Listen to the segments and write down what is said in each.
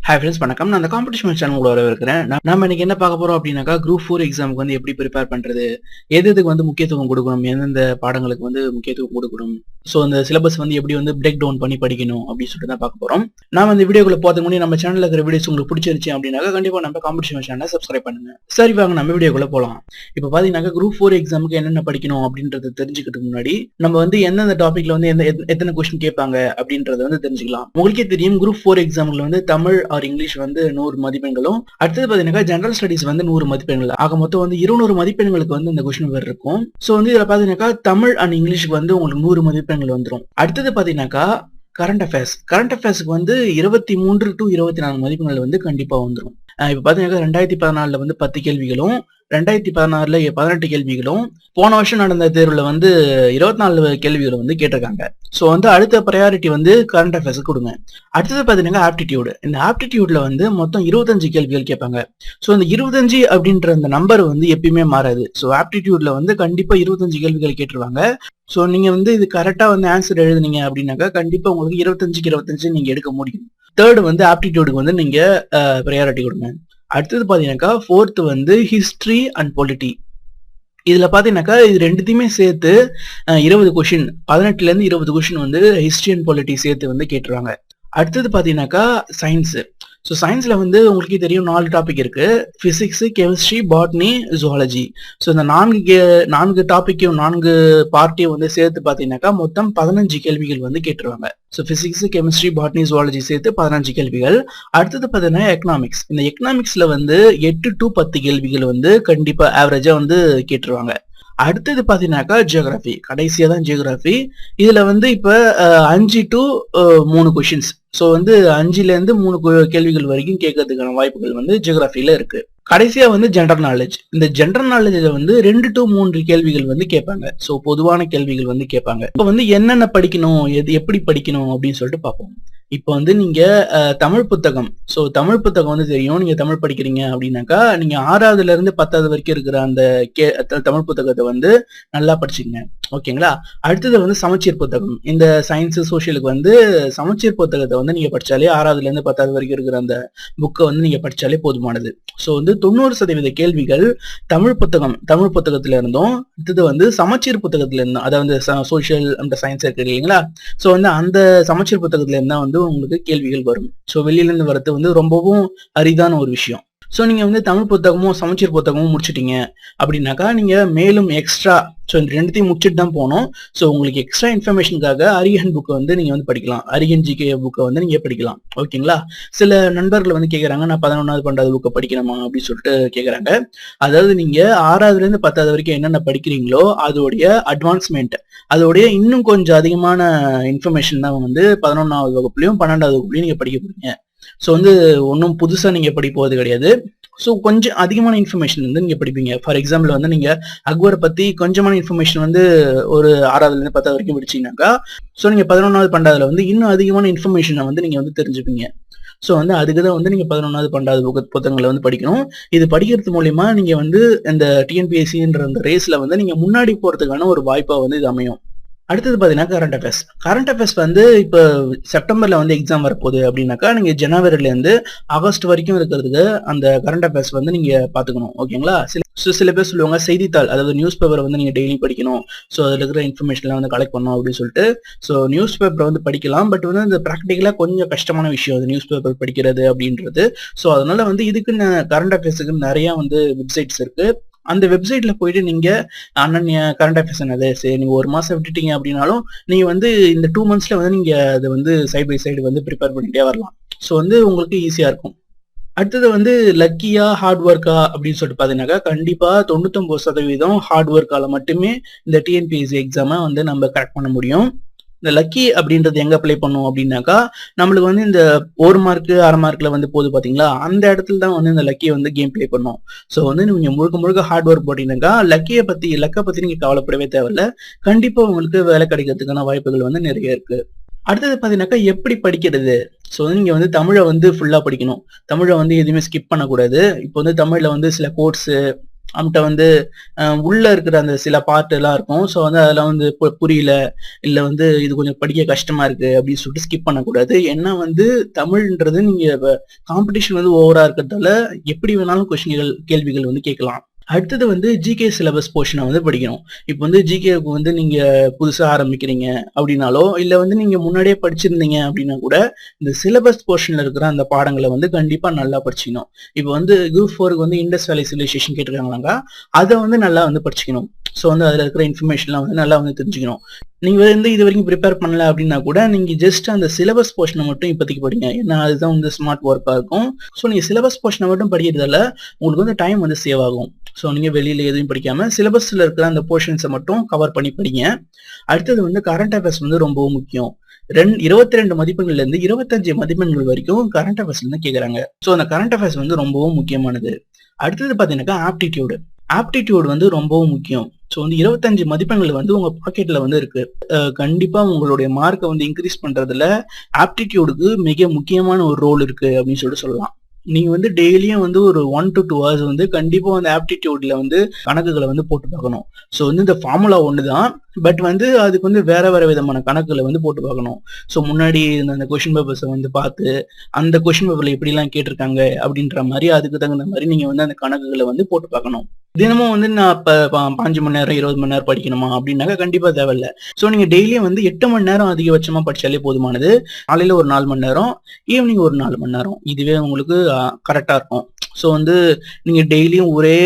Hi friends, வணக்கம். நான் அந்த காம்படிஷன் சேனல் வரவேற்கிறேன். நாம இன்னைக்கு என்ன பார்க்க போறோம் அப்படின்னாக்கா குரூப் 4 எக்ஸாமுக்கு வந்து எப்படி ப்ரிப்பேர் பண்றது, எதுக்கு வந்து முக்கியத்துவம் கொடுக்கணும், எந்தெந்த பாடங்களுக்கு வந்து முக்கியத்துவம் கொடுக்கணும், ஸோ அந்த சிலபஸ் வந்து எப்படி வந்து பிரேக் டவுன் பண்ணி படிக்கணும் அப்படின்னு சொல்லிட்டு தான் பார்க்க போறோம். நாம இந்த வீடியோக்குள்ள போறதுக்கு முன்னாடி நம்ம சேனல்ல இருக்கிற வீடியோஸ் உங்களுக்கு பிடிச்சிருச்சு அப்படின்னாக்கா கண்டிப்பா நம்ம காம்படிஷன் சேனலை சப்ஸ்கிரைப் பண்ணுங்க. சரி வாங்க நம்ம வீடியோக்குள்ள போலாம். இப்போ பாத்தீங்கன்னா குரூப் 4 எக்ஸாமுக்கு என்னென்ன படிக்கணும் அப்படின்றத தெரிஞ்சுக்கிறதுக்கு முன்னாடி நம்ம வந்து எந்தெந்த டாபிக்ல வந்து எத்தனை கொஸ்டின் கேட்பாங்க அப்படின்றத வந்து தெரிஞ்சுக்கலாம். உங்களுக்கே தெரியும் குரூப் 4 எக்ஸாம்ல வந்து தமிழ் ஆர் இங்கிலீஷ் வந்து 100 மதிப்பெண்களும், அடுத்தது பாத்தீங்கன்னா ஜெனரல் ஸ்டடிஸ் வந்து 100 மதிப்பெண்கள், ஆக மொத்தம் வந்து 200 மதிப்பெண்களுக்கு வந்து இந்த கொஸ்டின் பேர் இருக்கும். சோ வந்து இதுல பாத்தீங்கன்னா தமிழ் அண்ட் இங்கிலீஷ்க்கு வந்து உங்களுக்கு 100 மதிப்பெண்கள் வந்துடும். அடுத்தது பாத்தீங்கன்னாக்கா கரண்ட் அஃபேர்ஸ்க்கு வந்து 23 to 24 மதிப்பெண்கள் வந்து கண்டிப்பா வந்துடும். இப்ப பாத்தீங்கன்னா 2014 வந்து 10 கேள்விகளும், 2016 18 கேள்விகளும், போன வருஷம் நடந்த தேர்வுல வந்து 24 கேள்விகளும் வந்து கேட்டிருக்காங்க. சோ வந்து அடுத்த ப்ரையாரிட்டி வந்து கரண்ட் அஃபேர்ஸ் கொடுங்க. அடுத்தது பாத்தீங்கன்னா ஆப்டிடியூட். இந்த ஆப்டிடியூட்ல வந்து மொத்தம் 25 கேள்விகள் கேட்பாங்க. சோ இந்த 25 அப்படின்ற அந்த நம்பர் வந்து எப்பயுமே மாறாது. சோ ஆப்டிடியூட்ல வந்து கண்டிப்பா 25 கேள்விகள் கேட்டுருவாங்க. சோ நீங்க வந்து இது கரெக்டா வந்து ஆன்சர் எழுதுனீங்க அப்படின்னாக்கா கண்டிப்பா உங்களுக்கு 25க்கு 25 நீங்க எடுக்க முடியும். தேர்ட் வந்து ஆப்டிடியூடுக்கு வந்து நீங்க ப்ரையாரிட்டி கொடுங்க. அடுத்தது பாத்தீங்கன்னாக்கா ஃபோர்த் வந்து ஹிஸ்டரி அண்ட் பொலிட்டி. இதுல பாத்தீங்கன்னாக்கா இது ரெண்டுத்தையுமே சேர்த்து 20 கொஸ்டின், 18ல இருந்து 20 கொஸ்டின் வந்து ஹிஸ்டரி அண்ட் பொலிட்டி சேர்த்து வந்து கேட்டுருவாங்க. அடுத்தது பாத்தீங்கன்னாக்கா சயின்ஸ். ஸோ சயின்ஸ்ல வந்து உங்களுக்கே தெரியும் 4 டாபிக் இருக்கு: physics, chemistry, botany, zoology. So இந்த 4 டாபிக்கையும் 4 பார்ட்டியும் வந்து சேர்த்து பார்த்தீங்கன்னாக்கா மொத்தம் 15 கேள்விகள் வந்து கேட்டுருவாங்க. So physics, chemistry, botany, zoology சேர்த்து 15 கேள்விகள். அடுத்தது பார்த்தீங்கன்னா எக்கனாமிக்ஸ். இந்த எக்கனாமிக்ஸ்ல வந்து 8 to 10 கேள்விகள் வந்து கண்டிப்பா ஆவரேஜா வந்து கேட்டுருவாங்க. அடுத்தது பாத்தீங்கன்னாக்கா ஜியோகிராஃபி. கடைசியா தான் ஜியோகிராஃபி. இதுல வந்து இப்ப 5 to 3 கொஸ்டின்ஸ். ஸோ வந்து 5ல இருந்து 3 கேள்விகள் வரைக்கும் கேட்கறதுக்கான வாய்ப்புகள் வந்து ஜியோகிராஃபில இருக்கு. கடைசியா வந்து ஜெனரல் நாலேஜ். இந்த ஜெனரல் நாலேஜ்ல வந்து 2 to 3 கேள்விகள் வந்து கேட்பாங்க. ஸோ பொதுவான கேள்விகள் வந்து கேட்பாங்க. இப்போ வந்து என்னென்ன படிக்கணும், எப்படி படிக்கணும் அப்படின்னு சொல்லிட்டு பார்ப்போம். இப்போ வந்து நீங்க தமிழ் புத்தகம். ஸோ தமிழ் புத்தகம் வந்து தெரியும், நீங்க தமிழ் படிக்கிறீங்க அப்படின்னாக்கா நீங்க 6வதுல இருந்து 10வது வரைக்கும் இருக்கிற அந்த தமிழ் புத்தகத்தை வந்து நல்லா படிச்சுங்க. ஓகேங்களா? அடுத்தது வந்து சமச்சீர் புத்தகம். இந்த சயின்ஸ் சோசியலுக்கு வந்து சமச்சீர் புத்தகத்தை வந்து நீங்க படிச்சாலே 6வதுல இருந்து 10வது வரைக்கும் இருக்கிற அந்த புக்கை வந்து நீங்க படிச்சாலே போதுமானது. ஸோ வந்து 90% கேள்விகள் தமிழ் புத்தகத்துல இருந்தும், அடுத்தது வந்து சமச்சீர் புத்தகத்துல இருந்தும், அதாவது சோசியல் அந்த சயின்ஸ் இருக்கு இல்லைங்களா? ஸோ வந்து அந்த சமச்சீர் புத்தகத்துல இருந்தா வந்து உங்களுக்கு கேள்விகள் வரும். ஸோ வெளியில இருந்து வரது வந்து ரொம்பவும் அரிதான ஒரு விஷயம். ஸோ நீங்க வந்து தமிழ் புத்தகமும் சமச்சீர் புத்தகமும் முடிச்சிட்டீங்க அப்படின்னாக்கா நீங்க மேலும் எக்ஸ்ட்ரா, ஸோ இந்த ரெண்டுத்தையும் முடிச்சுட்டு தான் போகணும். ஸோ உங்களுக்கு எக்ஸ்ட்ரா இன்ஃபர்மேஷனுக்காக அரியன் புக்கை வந்து நீங்க வந்து படிக்கலாம். அரியன் ஜிகே புக்கை வந்து நீங்க படிக்கலாம். ஓகேங்களா? சில நண்பர்கள் வந்து கேட்கறாங்க, நான் 11வது 12வது புக்கை படிக்கணுமா அப்படின்னு சொல்லிட்டு கேட்கறாங்க. அதாவது நீங்க 6வதுல இருந்து 10வது வரைக்கும் என்னென்ன படிக்கிறீங்களோ அதோடைய அட்வான்ஸ்மெண்ட், அதோடைய இன்னும் கொஞ்சம் அதிகமான இன்ஃபர்மேஷன் தான் வந்து 11வது வகுப்புலையும் 12வது வகுப்புலையும் நீங்க படிக்க போறீங்க. ஸோ வந்து ஒன்றும் புதுசா நீங்க படிக்க போவது கிடையாது. ஸோ கொஞ்சம் அதிகமான இன்ஃபர்மேஷன் வந்து நீங்க படிப்பீங்க. ஃபார் எக்ஸாம்பிள் வந்து நீங்க அக்பரை பத்தி கொஞ்சமான இன்ஃபர்மேஷன் வந்து ஒரு 6வதுல இருந்து 10வது வரைக்கும் படிச்சீங்கன்னாக்கா, ஸோ நீங்க 11வது 12வதுல வந்து இன்னும் அதிகமான இன்ஃபர்மேஷனை வந்து நீங்க வந்து தெரிஞ்சுப்பீங்க. ஸோ வந்து அதுக்குதான் வந்து நீங்க 11வது 12வது புத்தகங்களை வந்து படிக்கணும். இது படிக்கிறது மூலியமா நீங்க வந்து இந்த டிஎன்பிஎஸ்சின்ற அந்த ரேஸ்ல வந்து நீங்க முன்னாடி போறதுக்கான ஒரு வாய்ப்பா வந்து இது அமையும். அடுத்தது பாத்தீங்கன்னா கரண்ட் அஃபேர்ஸ் வந்து இப்போ செப்டம்பர்ல வந்து எக்ஸாம் வரப்போகுது அப்படின்னாக்கா நீங்க ஜனவரில இருந்து ஆகஸ்ட் வரைக்கும் இருக்கிறதுக்கு அந்த கரண்ட் அஃபேர்ஸ் வந்து நீங்க பாத்துக்கணும். ஓகேங்களா? சில பேர் சொல்லுவாங்க செய்தித்தாள், அதாவது நியூஸ் பேப்பரை வந்து நீங்க டெய்லி படிக்கணும். ஸோ அதுல இருக்கிற இன்ஃபர்மேஷன்லாம் வந்து கலெக்ட் பண்ணணும் அப்படின்னு சொல்லிட்டு. ஸோ நியூஸ் பேப்பரை வந்து படிக்கலாம், பட் வந்து அந்த ப்ராக்டிக்கலா கொஞ்சம் கஷ்டமான விஷயம் அது நியூஸ் பேப்பர் படிக்கிறது அப்படின்றது. ஸோ அதனால வந்து இதுக்குன்னு கரண்ட் அஃபேர்ஸுக்கு நிறைய வந்து வெப்சைட்ஸ் இருக்கு. அந்த வெப்சைட்ல போயிட்டு நீங்க அண்ணன் கரண்ட் அஃபேர்ஸ் என்னது, சரி நீங்க ஒரு மாசம் விட்டுட்டீங்க அப்படின்னாலும் நீங்க வந்து இந்த 2 monthsல வந்து நீங்க அதை வந்து சைட் பை சைடு வந்து ப்ரிப்பேர் பண்ணிட்டே வரலாம். ஸோ வந்து உங்களுக்கு ஈஸியா இருக்கும். அடுத்தது வந்து லக்கியா ஹார்ட் ஒர்க்கா அப்படின்னு சொல்லிட்டு பாத்தீங்கன்னாக்கா கண்டிப்பா 99% ஹார்ட் ஒர்க்கால மட்டுமே இந்த டிஎன்பிஎஸ்சி எக்ஸாமை வந்து நம்ம கரெக்ட் பண்ண முடியும். இந்த லக்கி அப்படின்றது எங்க அப்ளை பண்ணும் அப்படின்னாக்கா நம்மளுக்கு வந்து இந்த 1 மார்க் 1/2 மார்க்ல வந்து போது பாத்தீங்களா, அந்த இடத்துல தான் வந்து இந்த லக்கியை வந்து கேம் பிளே பண்ணும். ஸோ வந்து நீங்க முழுக்க ஹார்ட் ஒர்க் போட்டீங்கன்னாக்கா லக்கை பத்தி நீங்க கவலைப்படவே தேவையில்ல. கண்டிப்பா உங்களுக்கு வேலை கிடைக்கிறதுக்கான வாய்ப்புகள் வந்து நிறைய இருக்கு. அடுத்தது பாத்தீங்கன்னாக்கா எப்படி படிக்கிறது. ஸோ நீங்க வந்து தமிழை வந்து ஃபுல்லா படிக்கணும். தமிழை வந்து எதுவுமே ஸ்கிப் பண்ணக்கூடாது. இப்போ வந்து தமிழ்ல வந்து சில கோட்ஸ், அவன்கிட்ட வந்து உள்ள இருக்கிற அந்த சில பார்ட் எல்லாம் இருக்கும். ஸோ வந்து அதெல்லாம் வந்து புரியல, இல்ல வந்து இது கொஞ்சம் படிக்க கஷ்டமா இருக்கு அப்படின்னு சொல்லிட்டு ஸ்கிப் பண்ணக்கூடாது. ஏன்னா வந்து தமிழ்ன்றது நீங்க காம்படிஷன் வந்து ஓவரா இருக்கிறதால எப்படி வேணாலும் கேள்விகள் வந்து கேட்கலாம். அடுத்தது வந்து ஜிகே சிலபஸ் போர்ஷனை வந்து படிக்கணும். இப்போ வந்து ஜிகேவுக்கு வந்து நீங்க புதுசா ஆரம்பிக்கிறீங்க அப்படின்னாலோ, இல்ல வந்து நீங்க முன்னாடியே படிச்சிருந்தீங்க அப்படின்னா கூட, இந்த சிலபஸ் போர்ஷன்ல இருக்கிற அந்த பாடங்களை வந்து கண்டிப்பா நல்லா படிச்சுக்கணும். இப்போ வந்து குரூப் 4க்கு வந்து இண்டஸ் வேலி சிவிலைசேஷன் கேட்டிருக்காங்களாங்க, அதை வந்து நல்லா வந்து படிச்சுக்கணும். ஸோ வந்து அதுல இருக்கிற இன்ஃபர்மேஷன்லாம் வந்து நல்லா வந்து தெரிஞ்சுக்கணும். நீங்க வந்து இது வரைக்கும் ப்ரிப்பேர் பண்ணல அப்படின்னா கூட நீங்க ஜஸ்ட் அந்த சிலபஸ் போர்ஷனை மட்டும் இப்போதைக்கு படிங்க. ஏன்னா அதுதான் வந்து ஸ்மார்ட் ஒர்க்கா இருக்கும். ஸோ நீங்க சிலபஸ் போர்ஷனை மட்டும் படிக்கிறதால உங்களுக்கு வந்து டைம் வந்து சேவ் ஆகும். ஸோ நீங்க வெளியில எதுவும் படிக்காம சிலபஸ்ல இருக்கிற அந்த போர்ஷன்ஸை மட்டும் கவர் பண்ணி படிங்க. அடுத்தது வந்து கரண்ட் அஃபேர்ஸ் வந்து ரொம்பவும் முக்கியம். 22 மதிப்பெண்கள்ல இருந்து 25 மதிப்பெண்கள் வரைக்கும் கரண்ட் அஃபேர்ஸ்ல இருந்து கேக்குறாங்க. ஸோ அந்த கரண்ட் அஃபேர்ஸ் வந்து ரொம்பவும் முக்கியமானது. அடுத்தது பாத்தீங்கன்னாக்கா ஆப்டிடியூடு. ஆப்டிடியூட் வந்து ரொம்பவும் முக்கியம். ஸோ வந்து 25 மதிப்பெண்கள் வந்து உங்க பாக்கெட்ல வந்து இருக்கு. கண்டிப்பா உங்களுடைய மார்க்கை வந்து இன்க்ரீஸ் பண்றதுல ஆப்டிடியூடுக்கு மிக முக்கியமான ஒரு ரோல் இருக்கு அப்படின்னு சொல்லிட்டு சொல்லலாம். நீங்க வந்து டெய்லியும் வந்து ஒரு 1 to 2 hours வந்து கண்டிப்பா வந்து ஆப்டிடியூட்ல வந்து கணக்குகளை வந்து போட்டு பார்க்கணும். ஸோ வந்து இந்த ஃபார்முலா ஒண்ணுதான், பட் வந்து அதுக்கு வந்து வேற வேற விதமான கணக்குகளை வந்து போட்டு பார்க்கணும். ஸோ முன்னாடி இருந்த அந்த கொஸ்டின் பேப்பர்ஸை வந்து பார்த்து அந்த கொஸ்டின் பேப்பர்ல எப்படிலாம் கேட்டிருக்காங்க அப்படின்ற மாதிரி அதுக்கு தகுந்த மாதிரி நீங்க வந்து அந்த கணக்குகளை வந்து போட்டு பார்க்கணும். தினமும் வந்து நான் இப்ப 5 மணி நேரம் 20 மணி நேரம் படிக்கணுமா அப்படின்னாக்கா கண்டிப்பா தேவையில்ல. ஸோ நீங்க டெய்லியும் வந்து 8 மணி நேரம் அதிகபட்சமா படிச்சாலே போதுமானது. காலையில ஒரு 4 மணி நேரம், ஈவினிங் ஒரு 4 மணி நேரம், இதுவே உங்களுக்கு கரெக்டா இருக்கும். ஸோ வந்து நீங்க டெய்லியும் ஒரே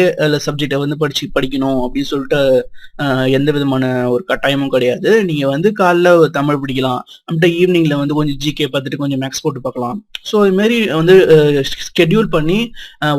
சப்ஜெக்டை வந்து படிக்கணும் அப்படின்னு சொல்லிட்டு எந்த விதமான ஒரு கட்டாயமும் கிடையாது. நீங்க வந்து காலைல தமிழ் படிக்கலாம், அப்படின்ட்டு ஈவினிங்ல வந்து கொஞ்சம் ஜிகே பார்த்துட்டு கொஞ்சம் மேக்ஸ் போட்டு பார்க்கலாம். ஸோ இது மாதிரி வந்து ஸ்கெட்யூல் பண்ணி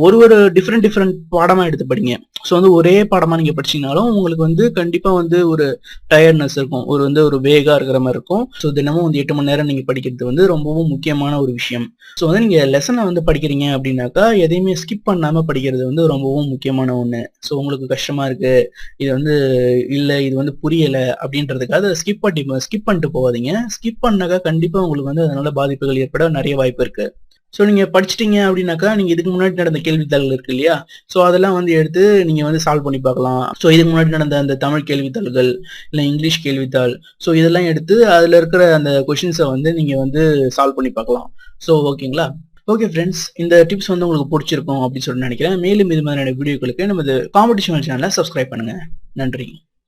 ஒரு டிஃப்ரெண்ட் பாடமா எடுத்து படிங்க. ஸோ வந்து ஒரே பாடமா நீங்க படிச்சீங்கனாலும் உங்களுக்கு வந்து கண்டிப்பா வந்து ஒரு டயர்ட்னஸ் இருக்கும், ஒரு வேகா இருக்கிற மாதிரி இருக்கும். ஸோ தினமும் வந்து 8 மணி நேரம் நீங்க படிக்கிறது வந்து ரொம்பவும் முக்கியமான ஒரு விஷயம். ஸோ வந்து நீங்க லெசனை வந்து படிக்கிறீங்க அப்படின்னாக்கா எதையுமே ஸ்கிப் பண்ணாம படிக்கிறது வந்து ரொம்பவும் முக்கியமான ஒண்ணு. ஸோ உங்களுக்கு கஷ்டமா இருக்கு, இது வந்து இல்ல இது வந்து புரியல அப்படின்றதுக்காக ஸ்கிப் பண்ணிட்டு போகாதீங்க. ஸ்கிப் பண்ணாக்கா கண்டிப்பா உங்களுக்கு வந்து அதனால பாதிப்புகள் ஏற்பட நிறைய வாய்ப்பு இருக்கு. ஸோ நீங்க படிச்சிட்டீங்க அப்படின்னாக்கா நீங்க இதுக்கு முன்னாடி நடந்த கேள்வித்தாள்கள் இருக்கு இல்லையா, ஸோ அதெல்லாம் வந்து எடுத்து நீங்க வந்து சால்வ் பண்ணி பார்க்கலாம். ஸோ இதுக்கு முன்னாடி நடந்த அந்த தமிழ் கேள்வித்தாள்கள், இல்லை இங்கிலீஷ் கேள்வித்தாள், ஸோ இதெல்லாம் எடுத்து அதுல இருக்கிற அந்த கொஷின்ஸை வந்து நீங்க வந்து சால்வ் பண்ணி பார்க்கலாம். ஸோ ஓகேங்களா? ஓகே ஃப்ரெண்ட்ஸ், இந்த டிப்ஸ் வந்து உங்களுக்கு பிடிச்சிருக்கும் அப்படின்னு சொல்லி நினைக்கிறேன். மேலும் இது மாதிரியான வீடியோக்களுக்கு நமது காம்படிஷன் சேனலை சப்ஸ்கிரைப் பண்ணுங்க. நன்றி.